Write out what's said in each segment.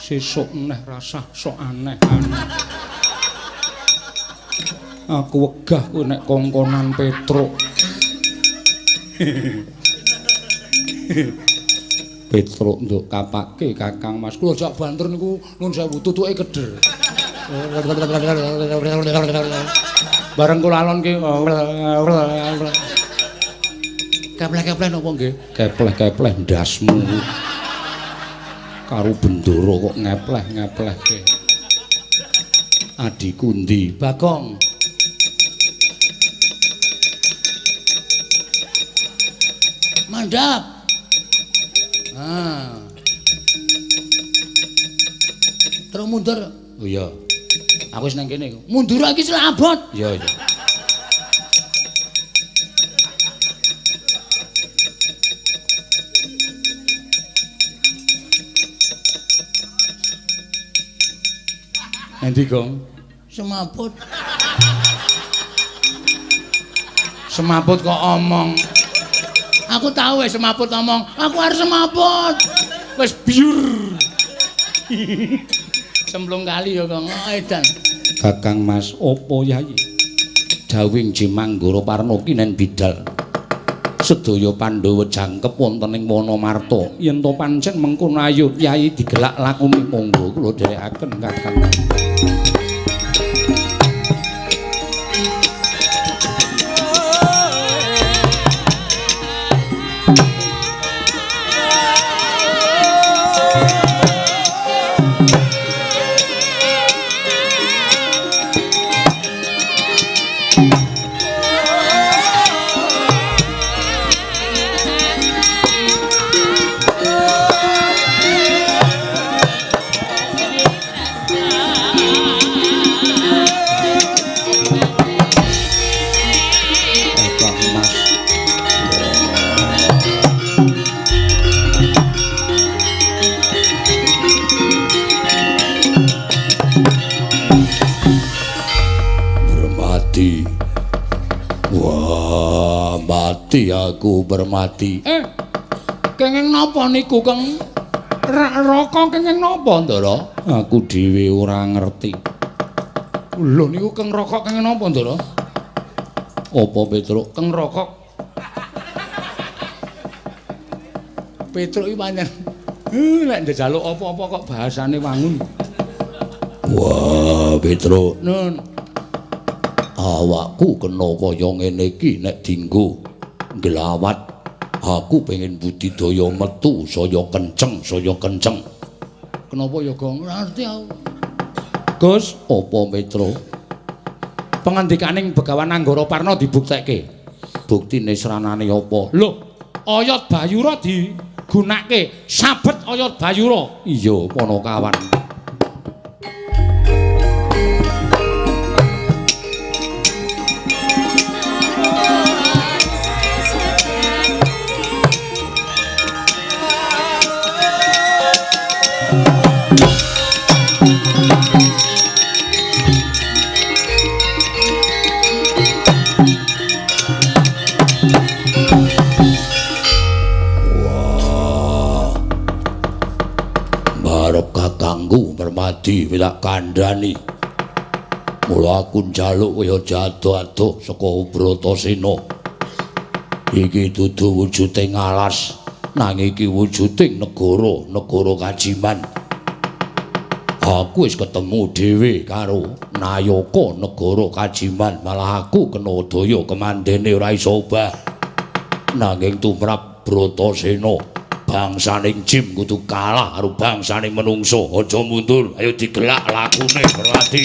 Sesuk neh rasah sok aneh. Aku wegah kowe nek kongkonan Petruk. Petruk nduk kapake Kakang Mas. Kula jak banter niku nuwun sewu tutuke keder. Bareng kula alon ki kepleh-kepleh napa nggih? Kepleh-kepleh ndasmu. Karo bendoro kok ngepleh-ngeplehke. Adiku ndi? Bagong. Mandap. Ah. Terus mundur. Oh iya. Aku wis nang kene. Mundur iki selabot. Iya, iya. Endi, Gong? Semaput. Semaput kok omong. Aku tahu wis semaput omong. Aku harus semaput. Wis biur. Semplung kali ya, Gong. Edan. Kakang Mas, opo Yayi? Dawing Jimanggara Parna kinen bidal. Sedaya Pandhawa jangkep wonten ing Wonomarta. Yen to pancen mengkono ayo Yayi digelak lakune monggo kula dherekaken Kakang. Aku bermati. Kenging napa niku, Kang? Raka kenging napa, Ndara? Aku dhewe ora ngerti. Lho niku Kang Raka kenging napa, Ndara? Apa Petruk? Kang Raka. Petruk iki pancen nek njaluk apa-apa kok bahasane wangun. Wah, Petruk. Nun. Awakku kena kaya ngene iki nek dienggo gelawat. Aku pengen budidaya metu saya kenceng. Kenapa ya, Gong? Ngerti aku. Gus, apa Petro? Pangandikaning Begawan Anggara Parna dibuktekke. Buktine sranane apa? Lho, oyot Bayura digunakake. Sabet oyot Bayura. Iya, Panakawan. Permadi tak kandhani. Mula aku njaluk kaya jado-ado saka Bratasena. Iki dudu wujuding alas, nanging iki wujuding negara Kajiman. Aku wis ketemu dhewe karo Nayaka negara Kajiman, malah aku kena daya kemandene ora iso obah. Nanging tumrap Bratasena bangsaning jim kudu kalah karo bangsaning menungso. Aja mundur, ayo digelak lakune Permadi.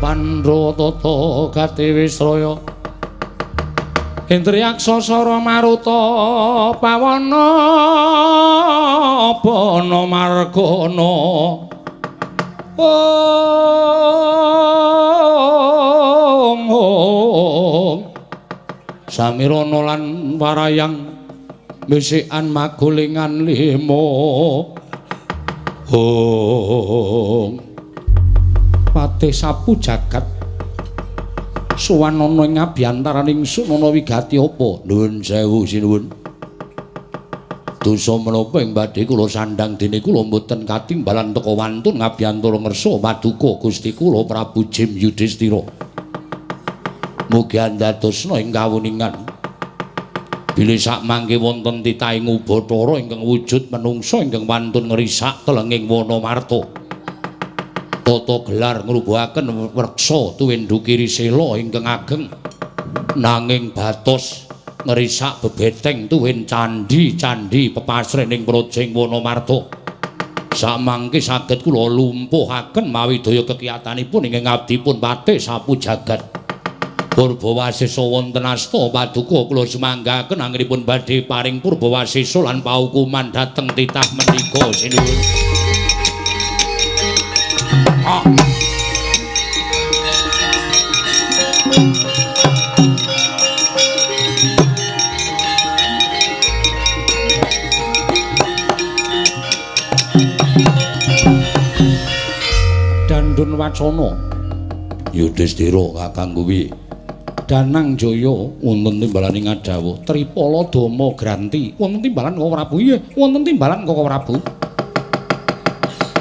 Pandhawa tata gati Wisraya Indriyaksa Sara Maruta Pawana Bana Margana Samirana lan Warayang Misikan Magulingan lima Patih sapu jagat suwanana ing abiyantaraning sunana wigati apa nuwun sewu sinuwun dosa menapa ing badhe kula sandhang dene kula mboten katimbalan teka wantun ngabiyantara ngersa paduka Gusti kula Prabu Jim Yudhistira mugi andadosna ing kawuningan bilih sak mangke wonten titahing Ubathara ingkang wujud menungsa ingkang wantun ngrisak telenging wana marta tata gelar ngrubuhaken weksa tuwindhu kiri sela ingkang ageng nanging batos ngrisak bebeteng tuwin candhi pepasrening projeng Wonomarta samangke saged kula lumpuhaken mawi daya kekiyatanipun ingkang abdipun patih sapu jagat Purbawasesa wonten asta paduka kula sumanggaken anggenipun badhe paring Purbawasesa lan paukuman dhateng titah menika sinuwun Dandun Wacana Yudhistira kakang kuwi Danang Jaya wonten timbalaning Adawa Tripala Dama Granti wonten timbalan Koko Prabu iya wonten timbalan Koko Prabu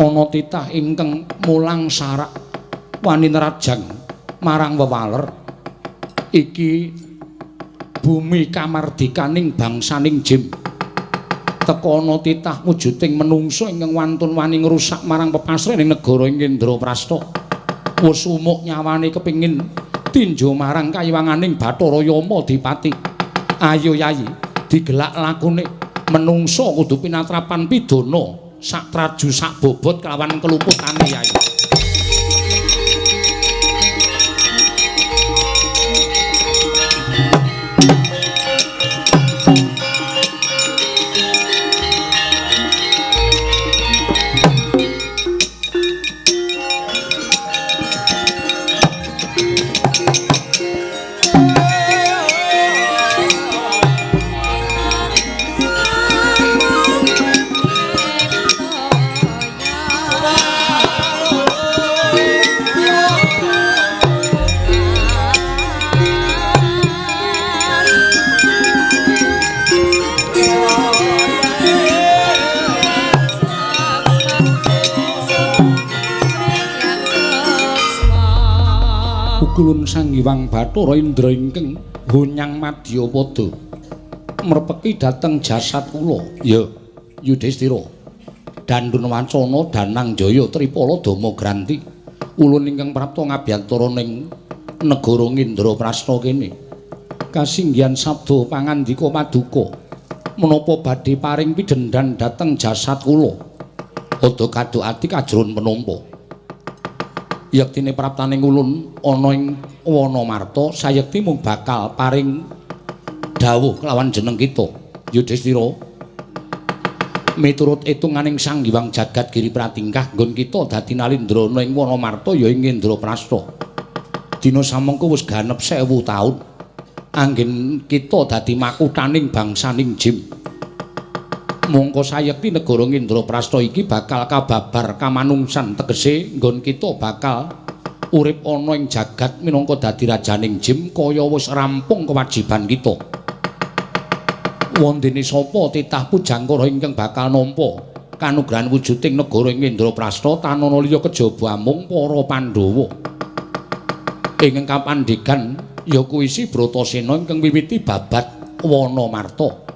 ana titah ingkang mulang sarak wani nerajang marang wewaler iki bumi kamardikaning bangsaning Jim teka ana titah wujuding manungsa ingkang wantun wani ngrusak marang pepasrening negara ing Indraprastha wis umuk nyawane kepingin tinju marang kayiwanganing Bathara Yama Dipati ayo yayi digelak lakune manungsa kudu pinatrapan pidana sak traju sak bobot kelawan keluputane yayi Kulun Sang Hyang Bathara Indra ingkang honyang Madyapada mrepeki dhateng jasad kula ya Yudhistira Dandun Wacana Danang Jaya Tripala Dama Granti ulun ingkang prapta ngabiyantara ning negara Indraprastha kene kasinggihan sabda pangandika paduka menapa badhe paring pidendhan dhateng jasad kula ada kadhokati kajron menapa yektine praptaning ulun ana ing Wonomarta sayekti mung bakal paring dawuh kelawan jeneng kita Yudhistira miturut itunganing Sang Hyang Jagat Giri Pratingkah nggon kita dadi nalindrana ing Wonomarta ya ing Indraprastha dina samengko wis ganep 1000 taun anggen kita dadi makuthaning bangsaning Jim mongko sayekti negara Indraprastha iki bakal kababar kamanungsan tegese nggon kita bakal urip ana ing jagat minangka dadi rajaning Jim kaya wis rampung kewajiban kita. Wondene sapa titah pujangkara ingkang bakal nampa kanugrahan wujuding negara ing Indraprastha tanana liya kejaba mung para Pandhawa. Ingkang kapandhegan ya kuwi si Bratasena ingkang wiwiti babat Wonomarta.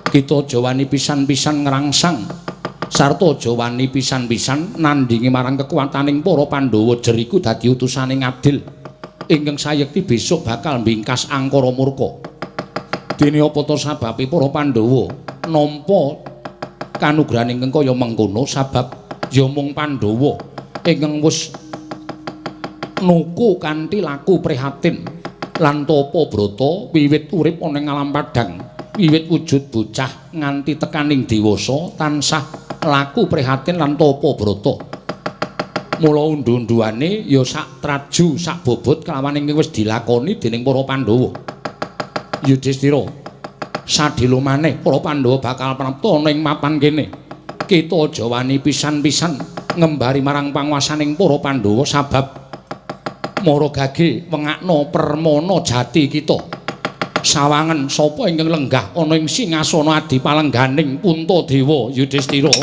Kita jawani pisan-pisan ngrangsang sarta jawani pisan-pisan nandhingi marang kekuwataning para Pandhawa jeriku dadi utusaning adil ingkang sayekti besok bakal mbingkas angkara murka. Dene apa to sababe para Pandhawa nampa kanugrahan ingkang kaya mengkono sabab ya mung Pandhawa ingkang wis nuku kanthi laku prihatin lan tapa brata wiwit urip ana ing alam padhang wiwit wujud bocah nganti tekaning dewasa tansah laku prihatin lan tapa brata mula undu-unduane ya sak traju sak bobot kelawan ingkang wis dilakoni dening para Pandhawa Yudhistira sadhela maneh para Pandhawa bakal prapta ana ing mapan kene kita aja wani pisan-pisan ngembari marang panguwasaning para Pandhawa sabab mara gage wengakna permana jati kita sawangen sapa ingkang lenggah ana ing singasana Adipalengganing Puntadewa Yudhistira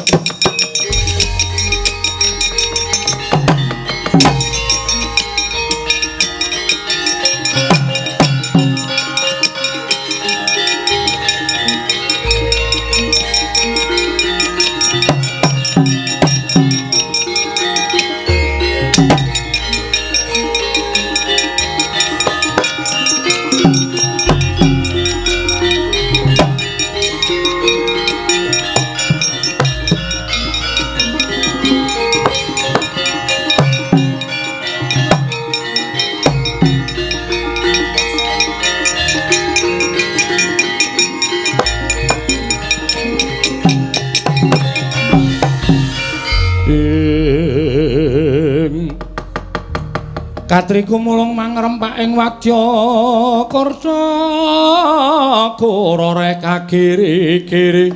Katriku mulung mangrempak ing wadya karsa kurore kagiri-giri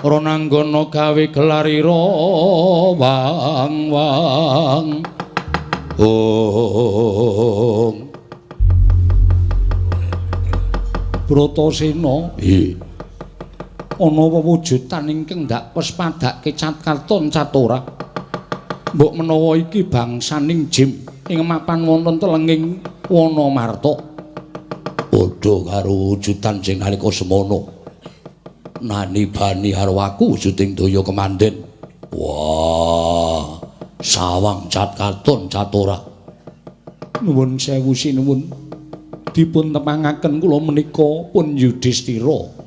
ora nanggono gawe gelarira wang-wang Bratasena ana wewujudan ingkang ndak pespadake Catkarton Catora mbok menawa iki bangsaning jim ing mapan wonten telenging Wanamarta padha karo wujudan sing nalika semono nani bani arwaku wujuding daya kemanden wah sawang Catkarton Catora nuwun sewu sinuwun dipun tepangaken kula menika pun Yudhistira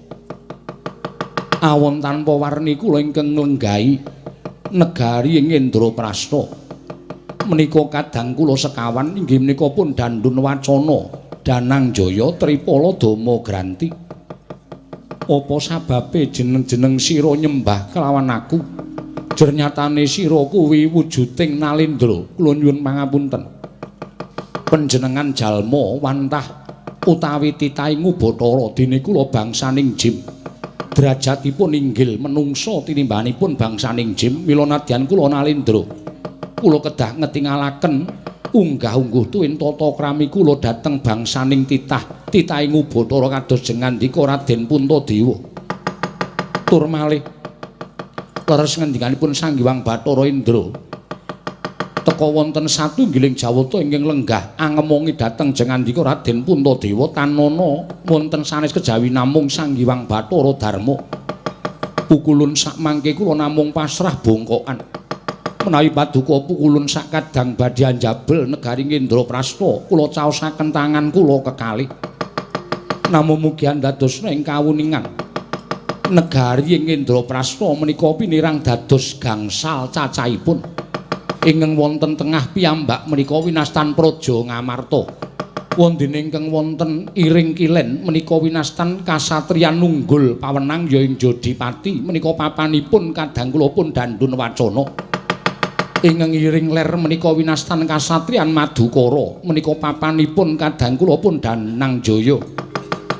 awon tanpa warni kula ingkang nglenggahi negari ing Indraprastha menika kadang kula sekawan inggih menika pun Dandun Wacana Danangjaya Tripala Dama Granti apa sababe jeneng-jeneng sira nyembah kelawan aku jernyatane sira kuwi wujuding Nalendra kula nyuwun pangapunten panjenengan jalma wantah utawi titaing Bathara dene kula bangsaning jim derajatipun inggil menungsa tinimbanipun bangsaning jim mila nadyan kula Nalendra kula kedah ngetingalaken unggah-ungguh tuwin tata krami kula dhateng bangsaning titaing Bathara kados jengandika Raden Puntadewa tur malih leres ngendikanipun Sang Hyang Bathara Indra teka wonten satunggiling jawata ingkang lenggah angemongi dhateng jengandika Raden Puntadewa tanana wonten sanes kejawi namung Sang Hyang Bathara Darma pukulun sak mangke kula namung pasrah bongkokan menawi paduka pukulun sak kadang badhe njabel negari Indraprastha kula caosaken tangan kula kekalih namung mugi andadosna ing kawuningan negari ing Indraprastha menika pinirang dados gangsal cacahipun ingkang wonten tengah piyambak menika winastan Praja Ngamarta wonten ingkang wonten iring kilen menika winastan kasatriyan nunggul pawenang ya ing Jodipati menika papanipun kadang kula pun Dandun Wacana ingkang iring ler menika winastan kasatriyan Madukara menika papanipun kadang kula pun Danangjaya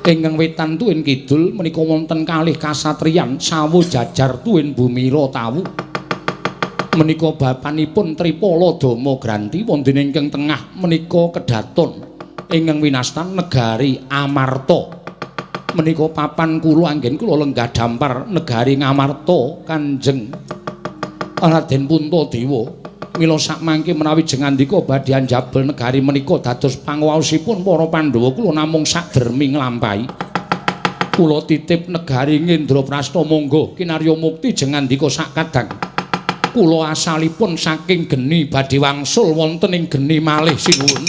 ingkang wetan tuwin kidul menika wonten kalih kasatriyan Sawu Jajar tuwin Bumira Tawu menika bapanipun Tripala Dama Granti wonten ingkang tengah menika kedaton ingkang winastan negari Amarta menika papan kula anggen kula lenggah dampar negari Ngamarta Kanjeng Raden Puntadewa mila sakmangke menawi jengandika badhe njabel negari menika dados panguwasipun para Pandhawa kula namung sakdermi nglampahi kula titip negari Indraprastha monggo kinarya mukti jengandika sakadang kula asalipun saking geni badhe wangsul wonten ing geni malih sinuwun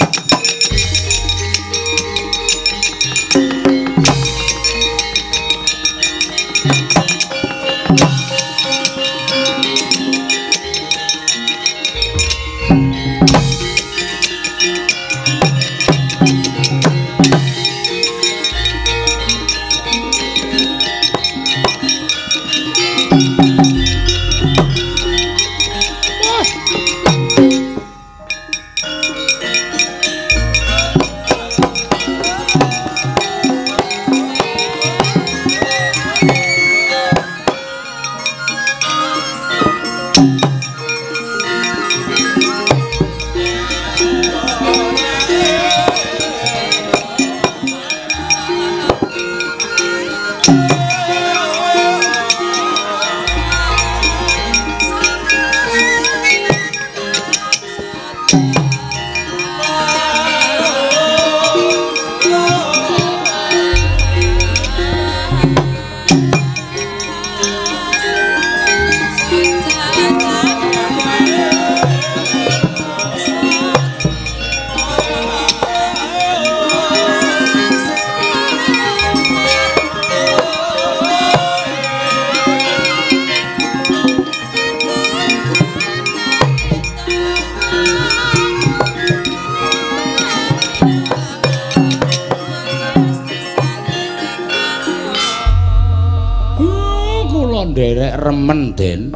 Nderek remen Den,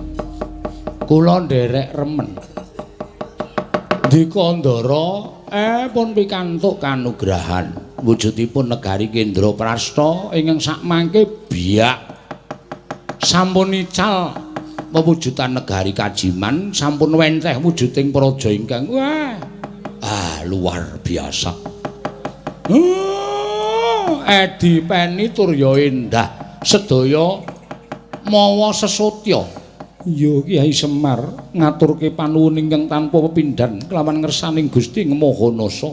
kula nderek remen. Dikandara pun pikantuk kanugrahan wujudipun negari Kendraprasta ingkang sakmangke biak sampun ical pewujudan negari Kajiman, sampun wenteh wujuding praja ingkang luar biasa. Edi Peni Turya Endah sedaya mawa sesotya. Ya Kyai Semar ngaturke panuwun ingkang tanpa pepindhan kelawan ngersaning Gusti Mahanasa.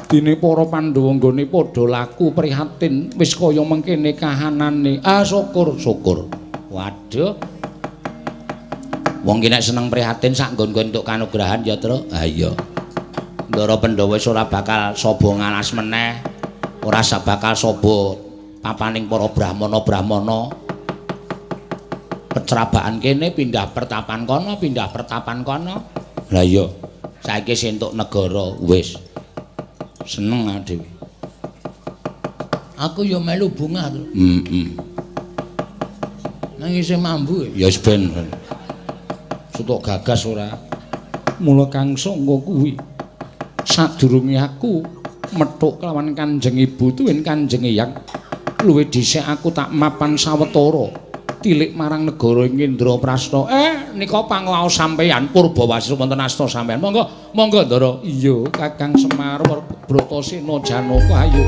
Dene para Pandhawa nggone padha laku prihatin wis kaya mengkene kahanane. Syukur. Waduh. Wong ki nek seneng prihatin sak nggon-nggon entuk kanugrahan ya, Tru. Iya. Ndara Pandhawa wis ora bakal saba ngalas meneh. Ora bakal saba papaning para brahmana-brahmana. Pecrabaan kene pindah pertapan kono. Lah iya, saiki sentuk negara wis. Seneng dhewe. Aku ya melu bungah to. Nang isih mambu ya wis ben. Sutuk gagas ora. Mula Kang Sangga kuwi sadurunge aku methuk kelawan Kanjeng Ibu tuwin Kanjeng Eyang luwih dhisik aku tak mapan sawetara tilik marang negara Kendraprasta. Nika pangaos sampeyan Purbawastra wonten asta sampeyan. Monggo Ndara. Iya, Kakang Semar Bratasena Janaka ayo.